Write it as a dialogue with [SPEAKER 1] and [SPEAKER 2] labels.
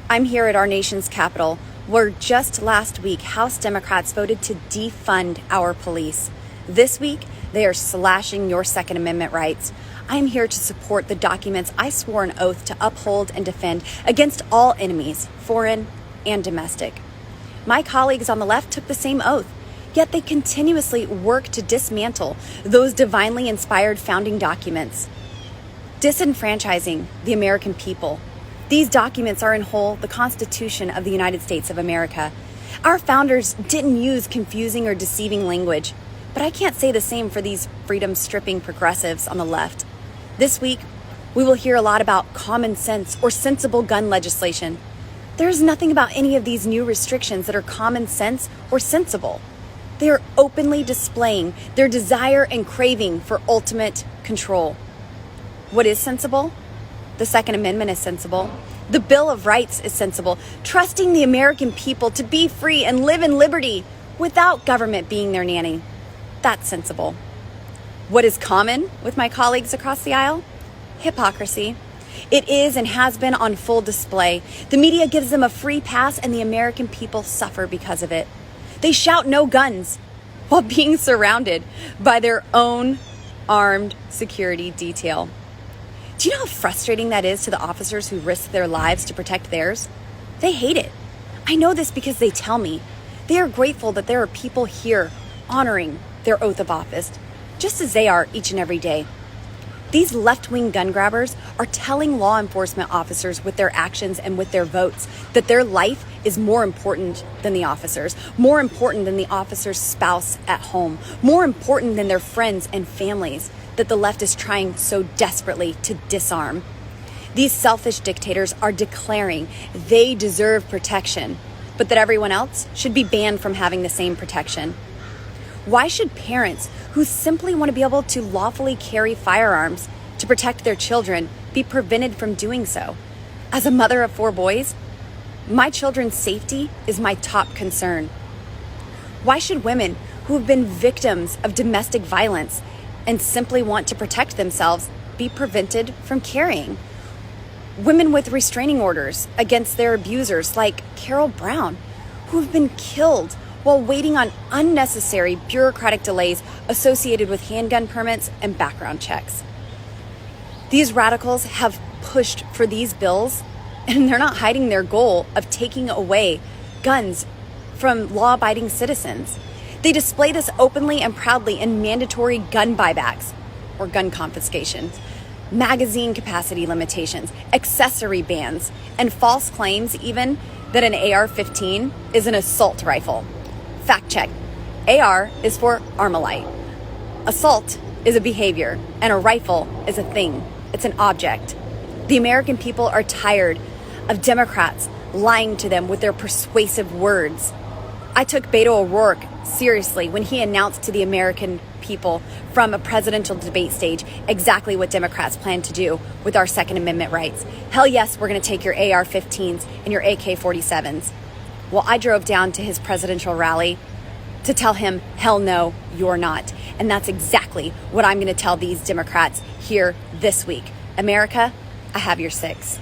[SPEAKER 1] I'm here at our nation's capital, where just last week, House Democrats voted to defund our police. This week, they are slashing your Second Amendment rights. I am here to support the documents I swore an oath to uphold and defend against all enemies, foreign and domestic. My colleagues on the left took the same oath, yet they continuously work to dismantle those divinely inspired founding documents, disenfranchising the American people. These documents are in whole the Constitution of the United States of America. Our founders didn't use confusing or deceiving language, but I can't say the same for these freedom-stripping progressives on the left. This week, we will hear a lot about common sense or sensible gun legislation. There's nothing about any of these new restrictions that are common sense or sensible. They are openly displaying their desire and craving for ultimate control. What is sensible? The Second Amendment is sensible. The Bill of Rights is sensible. Trusting the American people to be free and live in liberty without government being their nanny. That's sensible. What is common with my colleagues across the aisle? Hypocrisy. It is and has been on full display. The media gives them a free pass and the American people suffer because of it. They shout no guns while being surrounded by their own armed security detail. Do you know how frustrating that is to the officers who risk their lives to protect theirs? They hate it. I know this because they tell me. They are grateful that there are people here honoring their oath of office, just as they are each and every day. These left-wing gun grabbers are telling law enforcement officers with their actions and with their votes that their life is more important than the officers, more important than the officer's spouse at home, more important than their friends and families that the left is trying so desperately to disarm. These selfish dictators are declaring they deserve protection, but that everyone else should be banned from having the same protection. Why should parents who simply want to be able to lawfully carry firearms to protect their children be prevented from doing so? As a mother of 4 boys, my children's safety is my top concern. Why should women who have been victims of domestic violence and simply want to protect themselves be prevented from carrying? Women with restraining orders against their abusers, like Carol Brown, who have been killed while waiting on unnecessary bureaucratic delays associated with handgun permits and background checks. These radicals have pushed for these bills, and they're not hiding their goal of taking away guns from law-abiding citizens. They display this openly and proudly in mandatory gun buybacks or gun confiscations, magazine capacity limitations, accessory bans, and false claims even that an AR-15 is an assault rifle. Fact check. AR is for Armalite. Assault is a behavior, and a rifle is a thing. It's an object. The American people are tired of Democrats lying to them with their persuasive words. I took Beto O'Rourke seriously when he announced to the American people from a presidential debate stage exactly what Democrats plan to do with our Second Amendment rights. Hell yes, we're going to take your AR-15s and your AK-47s. Well, I drove down to his presidential rally to tell him, hell no, you're not. And that's exactly what I'm going to tell these Democrats here this week. America, I have your 6.